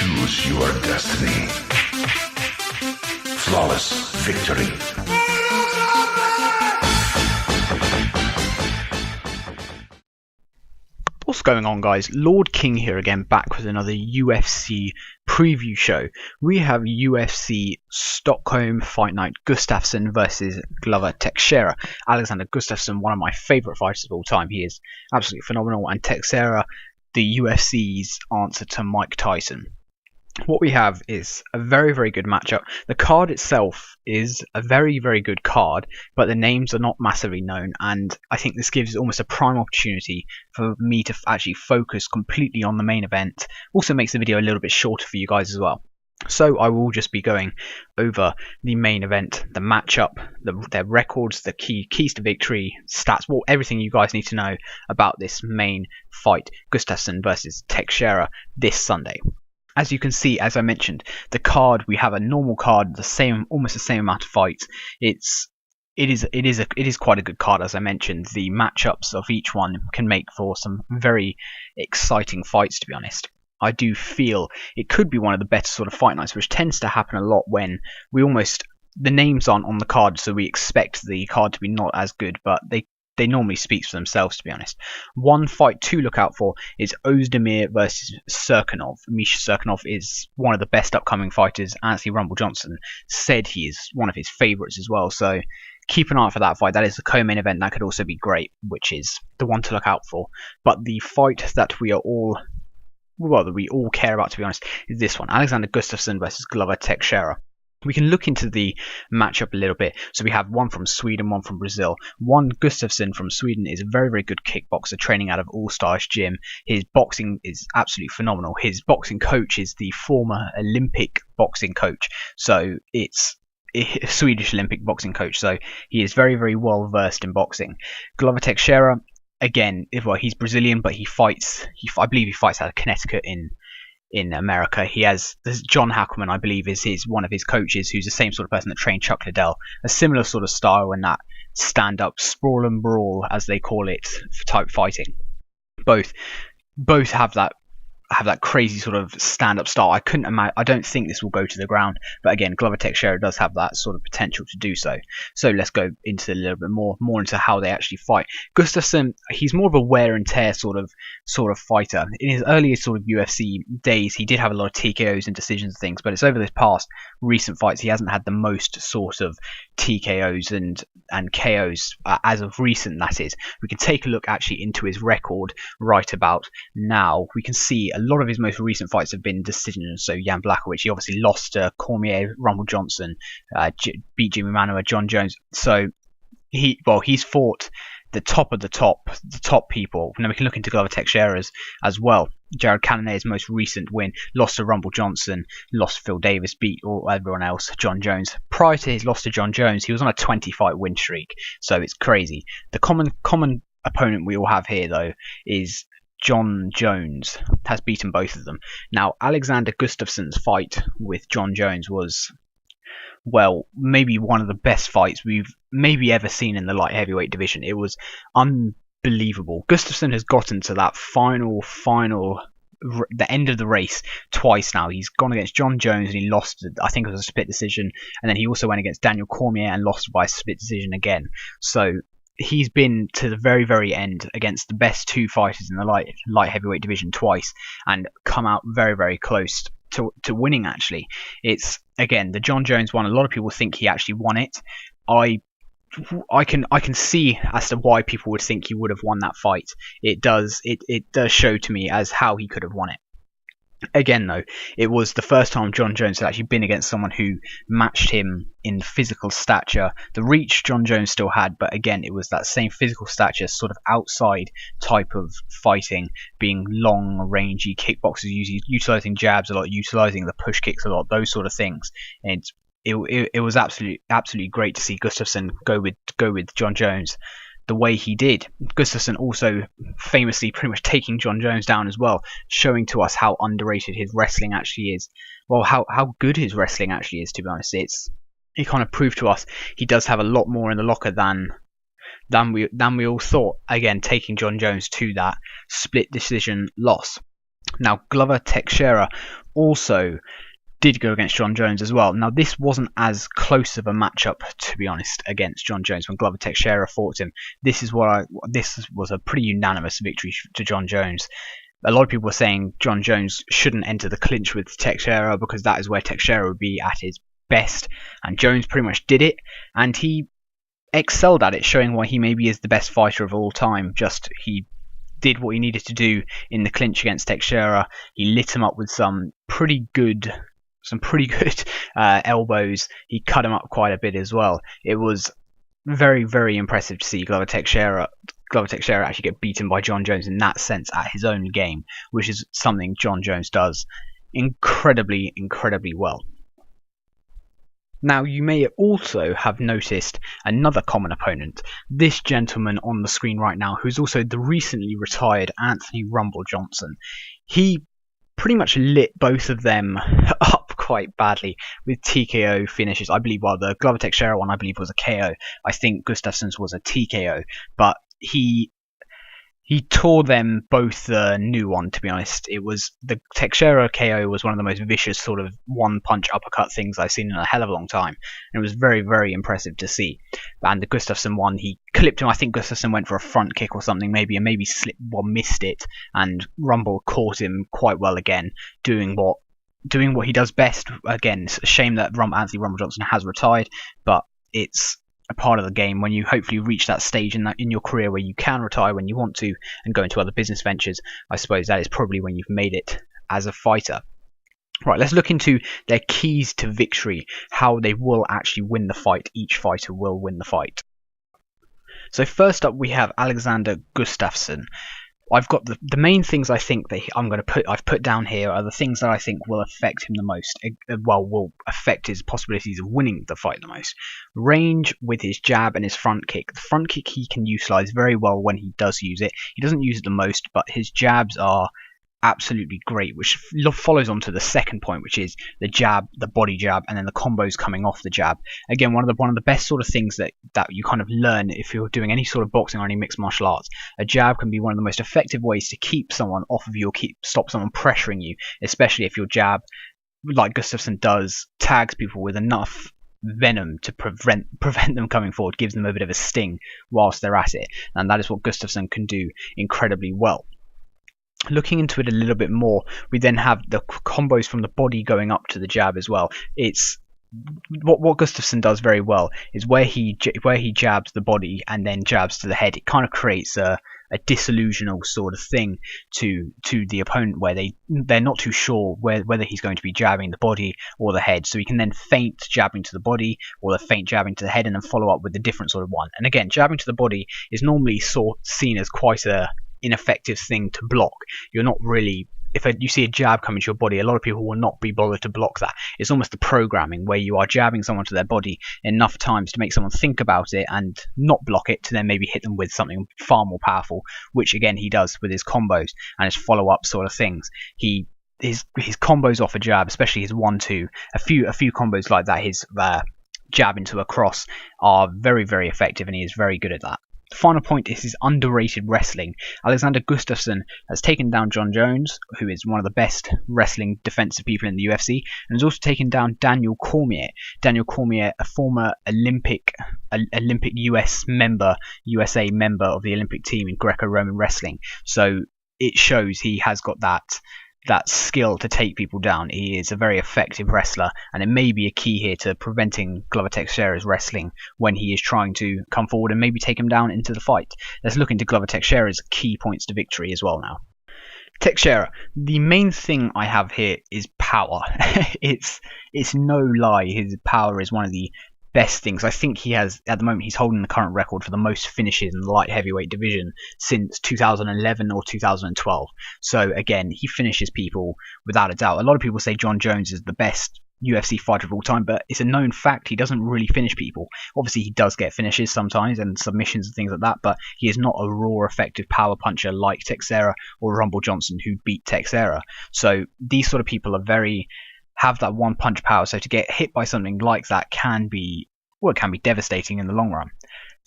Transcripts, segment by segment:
Choose your destiny. Flawless victory. What's going on, guys? LordKing here again, back with another UFC preview show. We have UFC Stockholm Fight Night, Gustafsson versus Teixeira. Alexander Gustafsson, one of my favourite fighters of all time. He is absolutely phenomenal. And Teixeira, the UFC's answer to Mike Tyson. What we have is a very, very good matchup. The card itself is a very, very good card, but the names are not massively known, and I think this gives almost a prime opportunity for me to actually focus completely on the main event. Also makes the video a little bit shorter for you guys as well. So I will just be going over the main event, the matchup, their records, the keys to victory, stats, well, everything you guys need to know about this main fight, Gustafsson versus Teixeira, this Sunday. As you can see, as I mentioned, the card, we have a normal card, almost the same amount of fights. It is quite a good card, as I mentioned. The matchups of each one can make for some very exciting fights, to be honest. I do feel it could be one of the better sort of fight nights, which tends to happen a lot when the names aren't on the card, so we expect the card to be not as good, but they normally speak for themselves, to be honest. One fight to look out for is Ozdemir versus Serkinov. Misha Serkinov is one of the best upcoming fighters. Anthony Rumble Johnson said he is one of his favourites as well, so keep an eye out for that fight. That is the co-main event. That could also be great, which is the one to look out for. But the fight that we all care about, to be honest, is this one. Alexander Gustafsson versus Teixeira. We can look into the matchup a little bit. So we have one from Sweden, one from Brazil. One, Gustafsson from Sweden, is a very, very good kickboxer training out of All Stars Gym. His boxing is absolutely phenomenal. His boxing coach is the former Olympic boxing coach. So it's a Swedish Olympic boxing coach. So he is very, very well versed in boxing. Teixeira, again, he's Brazilian, but I believe he fights out of Connecticut in America. John Hackleman, I believe, is one of his coaches, who's the same sort of person that trained Chuck Liddell. A similar sort of style in that stand-up sprawl and brawl, as they call it, type fighting. Both have that crazy sort of stand-up style. I don't think this will go to the ground, but again, Teixeira does have that sort of potential to do so. So let's go into a little bit more into how they actually fight. Gustafsson, he's more of a wear and tear sort of fighter. In his earlier sort of UFC days, he did have a lot of TKOs and decisions and things, but it's over this past recent fights he hasn't had the most sort of TKOs and KOs as of recent, that is. We can take a look actually into his record right about now. We can see a lot of his most recent fights have been decisions. So Jan Blachowicz, he obviously lost to Cormier, Rumble Johnson, beat Jimmy Manuwa, Jon Jones. So he's fought the top of the top people. And then we can look into Teixeira's as well. Jared Cannonier's most recent win, lost to Rumble Johnson, lost to Phil Davis, beat everyone else, Jon Jones. Prior to his loss to Jon Jones, he was on a 20-fight win streak, so it's crazy. The common opponent we all have here, though, is Jon Jones. Has beaten both of them. Now, Alexander Gustafsson's fight with Jon Jones was, well, maybe one of the best fights we've maybe ever seen in the light heavyweight division. It was unbelievable. Gustafsson has gotten to that final, the end of the race twice now. He's gone against Jon Jones and he lost, I think it was a split decision, and then he also went against Daniel Cormier and lost by a split decision again. So he's been to the very, very end against the best two fighters in the light heavyweight division twice and come out very, very close to winning, actually. It's, again, the Jon Jones one, a lot of people think he actually won it. I can see as to why people would think he would have won that fight. It does show to me as how he could have won it. Again, though, it was the first time Jon Jones had actually been against someone who matched him in physical stature. The reach Jon Jones still had, but again, it was that same physical stature, sort of outside type of fighting, being long, rangy kickboxers, utilising jabs a lot, utilising the push kicks a lot, those sort of things. And it was absolutely great to see Gustafsson go with Jon Jones the way he did. Gustafsson also famously pretty much taking Jon Jones down as well, showing to us how underrated his wrestling actually is. Well, how good his wrestling actually is, to be honest. He kind of proved to us he does have a lot more in the locker than we all thought. Again, taking Jon Jones to that split decision loss. Now, Glover Teixeira also did go against Jon Jones as well. Now, this wasn't as close of a matchup, to be honest, against Jon Jones when Glover Teixeira fought him. This was a pretty unanimous victory to Jon Jones. A lot of people were saying Jon Jones shouldn't enter the clinch with Teixeira because that is where Teixeira would be at his best, and Jones pretty much did it, and he excelled at it, showing why he maybe is the best fighter of all time. Just he did what he needed to do in the clinch against Teixeira. He lit him up with some pretty good elbows. He cut him up quite a bit as well. It was very, very impressive to see Glover Teixeira actually get beaten by Jon Jones in that sense at his own game, which is something Jon Jones does incredibly, incredibly well. Now, you may also have noticed another common opponent, this gentleman on the screen right now, who's also the recently retired Anthony Rumble Johnson. He pretty much lit both of them up quite badly with TKO finishes. I believe, well, the Glover Teixeira one, I believe, was a KO. I think Gustafsson's was a TKO, but he tore them both the new one, to be honest. It was the Teixeira KO was one of the most vicious sort of one-punch uppercut things I've seen in a hell of a long time. And it was very, very impressive to see. And the Gustafsson one, he clipped him. I think Gustafsson went for a front kick or something, maybe, and maybe missed it. And Rumble caught him quite well again, doing what he does best. Again, it's a shame that Anthony Rumble Johnson has retired, but it's a part of the game when you hopefully reach that stage in your career where you can retire when you want to and go into other business ventures. I suppose that is probably when you've made it as a fighter. Right, let's look into their keys to victory, how they will actually win the fight. Each fighter will win the fight. So first up we have Alexander Gustafsson. I've got the main things I think that I've put down here are the things that I think will affect him the most. Will affect his possibilities of winning the fight the most. Range with his jab and his front kick. The front kick he can utilize very well when he does use it. He doesn't use it the most, but his jabs are absolutely great, which follows on to the second point, which is the jab, the body jab, and then the combos coming off the jab. Again, one of the best sort of things that you kind of learn if you're doing any sort of boxing or any mixed martial arts. A jab can be one of the most effective ways to keep someone off of you or stop someone pressuring you, especially if your jab, like Gustafsson does, tags people with enough venom to prevent them coming forward, gives them a bit of a sting whilst they're at it, and that is what Gustafsson can do incredibly well. Looking into it a little bit more, we then have the combos from the body going up to the jab as well. It's what Gustafsson does very well is where he jabs the body and then jabs to the head. It kind of creates a disillusional sort of thing to the opponent where they're not too sure whether he's going to be jabbing the body or the head. So he can then feint jabbing to the body or the feint jabbing to the head and then follow up with a different sort of one. And again, jabbing to the body is normally seen as quite a ineffective thing to block. You're not really, if you see a jab coming to your body, a lot of people will not be bothered to block that. It's almost the programming where you are jabbing someone to their body enough times to make someone think about it and not block it, to then maybe hit them with something far more powerful, which again he does with his combos and his follow-up sort of things. His combos off a jab, especially his 1-2, a few combos like that, his jab into a cross, are very, very effective, and he is very good at that. The final point is his underrated wrestling. Alexander Gustafsson has taken down Jon Jones, who is one of the best wrestling defensive people in the UFC, and has also taken down Daniel Cormier. Daniel Cormier, a former Olympic USA member of the Olympic team in Greco-Roman wrestling. So it shows he has got that skill to take people down. He is a very effective wrestler, and it may be a key here to preventing Glover Teixeira's wrestling when he is trying to come forward and maybe take him down into the fight. Let's look into Glover Teixeira's key points to victory as well now. Teixeira, the main thing I have here is power. It's no lie, his power is one of the best things. I think he has, at the moment, he's holding the current record for the most finishes in the light heavyweight division since 2011 or 2012. So again, he finishes people without a doubt. A lot of people say Jon Jones is the best UFC fighter of all time, but it's a known fact he doesn't really finish people. Obviously, he does get finishes sometimes and submissions and things like that, but he is not a raw, effective power puncher like Teixeira or Rumble Johnson, who beat Teixeira. So these sort of people have that one punch power, so to get hit by something like that can be devastating in the long run.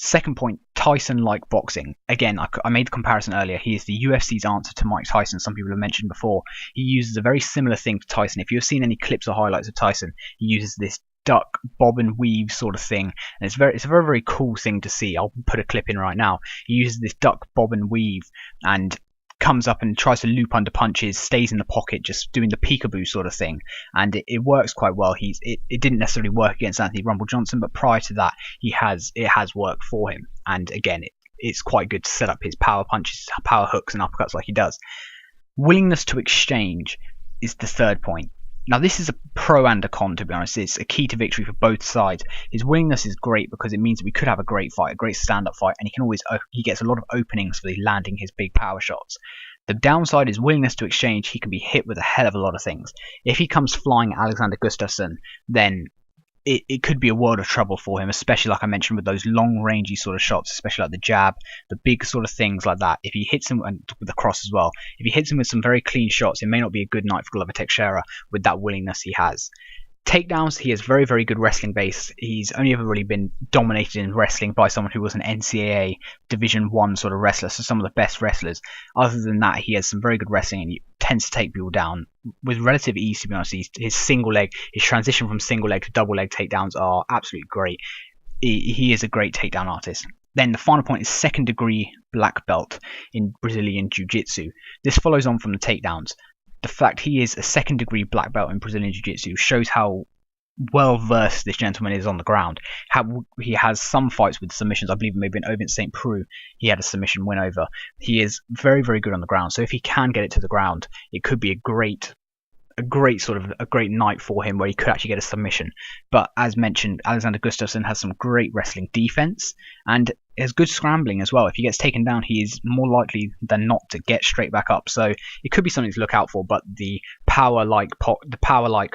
Second point, Tyson-like boxing. Again, I made the comparison earlier. He is the UFC's answer to Mike Tyson. Some people have mentioned before. He uses a very similar thing to Tyson. If you've seen any clips or highlights of Tyson, he uses this duck, bob and weave sort of thing. And it's a very, very cool thing to see. I'll put a clip in right now. He uses this duck, bob and weave and comes up and tries to loop under punches, stays in the pocket, just doing the peekaboo sort of thing, and it works quite well. It didn't necessarily work against Anthony Rumble Johnson, but prior to that, it has worked for him. And again, it's quite good to set up his power punches, power hooks, and uppercuts like he does. Willingness to exchange is the third point. Now, this is a pro and a con, to be honest. It's a key to victory for both sides. His willingness is great because it means that we could have a great fight, a great stand-up fight, and he gets a lot of openings for landing his big power shots. The downside is willingness to exchange. He can be hit with a hell of a lot of things. If he comes flying at Alexander Gustafsson, then it could be a world of trouble for him, especially like I mentioned with those long rangey sort of shots, especially like the jab, the big sort of things like that. If he hits him, and with the cross as well, if he hits him with some very clean shots, it may not be a good night for Glover Teixeira with that willingness he has. Takedowns, he has very, very good wrestling base. He's only ever really been dominated in wrestling by someone who was an NCAA Division 1 sort of wrestler, so some of the best wrestlers. Other than that, he has some very good wrestling and he tends to take people down with relative ease, to be honest. His single leg, his transition from single leg to double leg takedowns are absolutely great. He is a great takedown artist. Then the final point is second degree black belt in Brazilian Jiu-Jitsu. This follows on from the takedowns. The fact he is a second degree black belt in Brazilian Jiu-Jitsu shows how well versed this gentleman is on the ground. How he has some fights with submissions. I believe maybe in Ovince St. Preux he had a submission win over. He is very, very good on the ground. So if he can get it to the ground, it could be a great night for him where he could actually get a submission. But as mentioned, Alexander Gustafsson has some great wrestling defense and has good scrambling as well. If he gets taken down, he is more likely than not to get straight back up. So it could be something to look out for. But the power like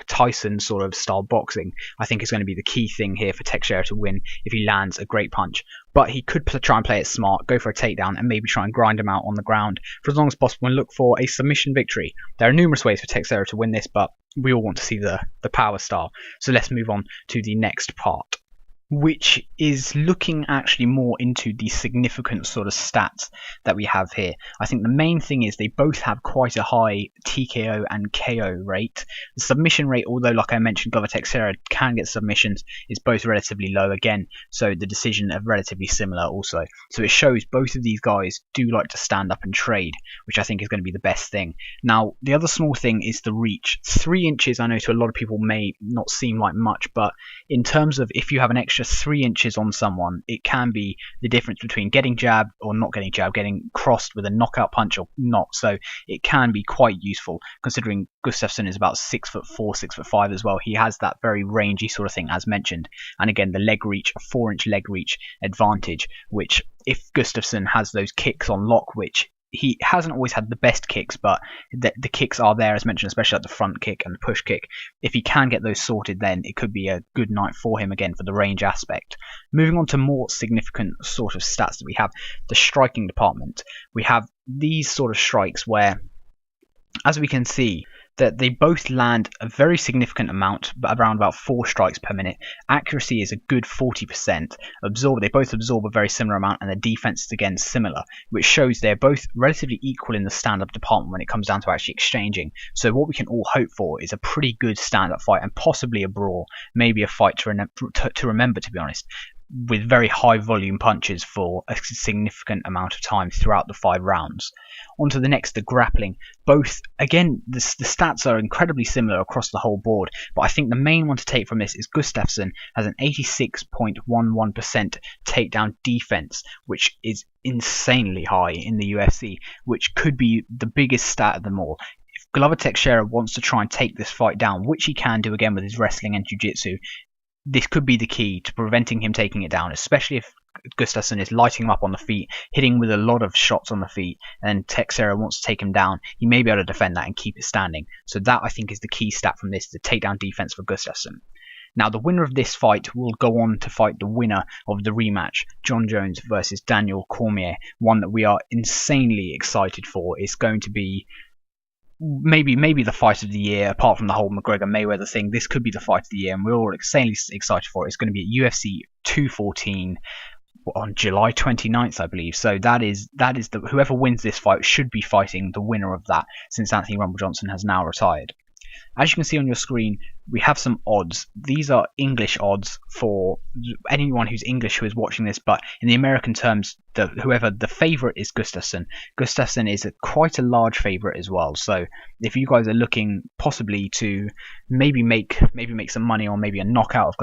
Tyson sort of style boxing, I think, is going to be the key thing here for Teixeira to win if he lands a great punch. But he could try and play it smart, go for a takedown, and maybe try and grind him out on the ground for as long as possible and look for a submission victory. There are numerous ways for Teixeira to win this, but we all want to see the power style. So let's move on to the next part, which is looking actually more into the significant sort of stats that we have here. I think the main thing is they both have quite a high TKO and KO rate. The submission rate, although like I mentioned, Glover Teixeira can get submissions, is both relatively low again, so the decision are relatively similar also. So it shows both of these guys do like to stand up and trade, which I think is going to be the best thing. Now, the other small thing is the reach. 3 inches, I know to a lot of people may not seem like much, but in terms of if you have an extra 3 inches on someone, it can be the difference between getting jabbed or not getting jabbed, getting crossed with a knockout punch or not. So it can be quite useful, considering Gustafsson is about 6'4", 6'5" as well. He has that very rangy sort of thing, as mentioned. And again, the leg reach, a 4-inch leg reach advantage, which if Gustafsson has those kicks on lock, which he hasn't always had the best kicks, but the kicks are there, as mentioned, especially like the front kick and the push kick. If he can get those sorted, then it could be a good night for him again for the range aspect. Moving on to more significant sort of stats that we have, the striking department. We have these sort of strikes where, as we can see, that they both land a very significant amount, around about 4 strikes per minute. Accuracy is a good 40%. They both absorb a very similar amount, and the defense is again similar, which shows they're both relatively equal in the stand-up department when it comes down to actually exchanging. So what we can all hope for is a pretty good stand-up fight, and possibly a brawl, maybe a fight to remember, to be honest, with very high volume punches for a significant amount of time throughout the 5 rounds. On to the next, the grappling. Both, again, the stats are incredibly similar across the whole board, but I think the main one to take from this is Gustafsson has an 86.11% takedown defense, which is insanely high in the UFC, which could be the biggest stat of them all. If Glover Teixeira wants to try and take this fight down, which he can do again with his wrestling and jiu-jitsu, this could be the key to preventing him taking it down, especially if Gustafsson is lighting him up on the feet, hitting with a lot of shots on the feet, and Teixeira wants to take him down. He may be able to defend that and keep it standing. So that, I think, is the key stat from this, the takedown defense for Gustafsson. Now, the winner of this fight will go on to fight the winner of the rematch, Jon Jones versus Daniel Cormier, one that we are insanely excited for. It's going to be maybe the fight of the year, apart from the whole McGregor-Mayweather thing. This could be the fight of the year, and we're all insanely excited for it. It's going to be at UFC 214. on July 29th, I believe. So that is the whoever wins this fight should be fighting the winner of that, since Anthony Rumble Johnson has now retired. As you can see on your screen, we have some odds. These are English odds for anyone who's English who is watching this, but in the American terms, whoever the favourite is Gustafsson. Gustafsson is quite a large favourite as well. So if you guys are looking possibly to maybe make some money on maybe a knockout of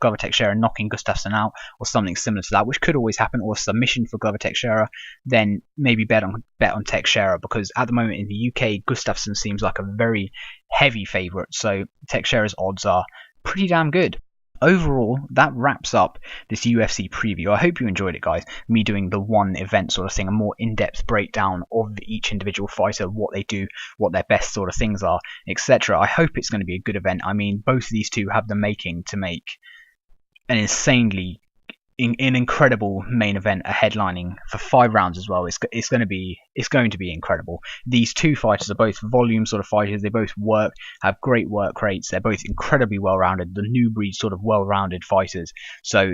Glover Teixeira knocking Gustafsson out, or something similar to that, which could always happen, or a submission for Glover Teixeira, then maybe bet on Teixeira, because at the moment in the UK, Gustafsson seems like a very heavy favourite. So Teixeira's odds are pretty damn good. Overall, that wraps up this UFC preview. I hope you enjoyed it, guys. Me doing the one event sort of thing, a more in-depth breakdown of each individual fighter, what they do, what their best sort of things are, etc. I hope it's going to be a good event. I mean, both of these two have the making to make an insanely incredible main event, a headlining for 5 rounds as well. It's going to be incredible. These two fighters are both volume sort of fighters. They both have great work rates. They're both incredibly well-rounded, the new breed sort of well-rounded fighters. So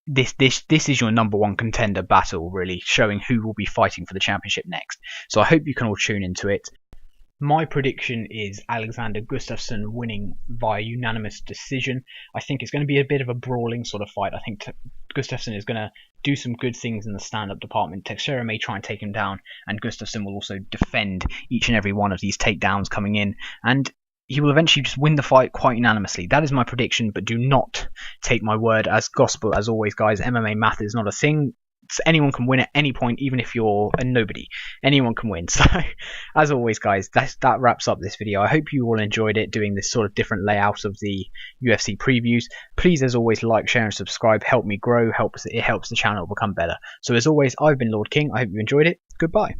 this is your number one contender battle, really showing who will be fighting for the championship next. So I hope you can all tune into it. My prediction is Alexander Gustafsson winning via unanimous decision. I think it's going to be a bit of a brawling sort of fight. I think Gustafsson is going to do some good things in the stand-up department. Teixeira may try and take him down, and Gustafsson will also defend each and every one of these takedowns coming in, and he will eventually just win the fight quite unanimously. That is my prediction, but do not take my word as gospel. As always, guys, MMA math is not a thing. Anyone can win at any point, even if you're a nobody. Anyone can win. So, as always, guys, that wraps up this video. I hope you all enjoyed it, doing this sort of different layout of the UFC previews. Please, as always, like, share, and subscribe. Help me grow. It helps the channel become better. So, as always, I've been LordKing. I hope you enjoyed it. Goodbye.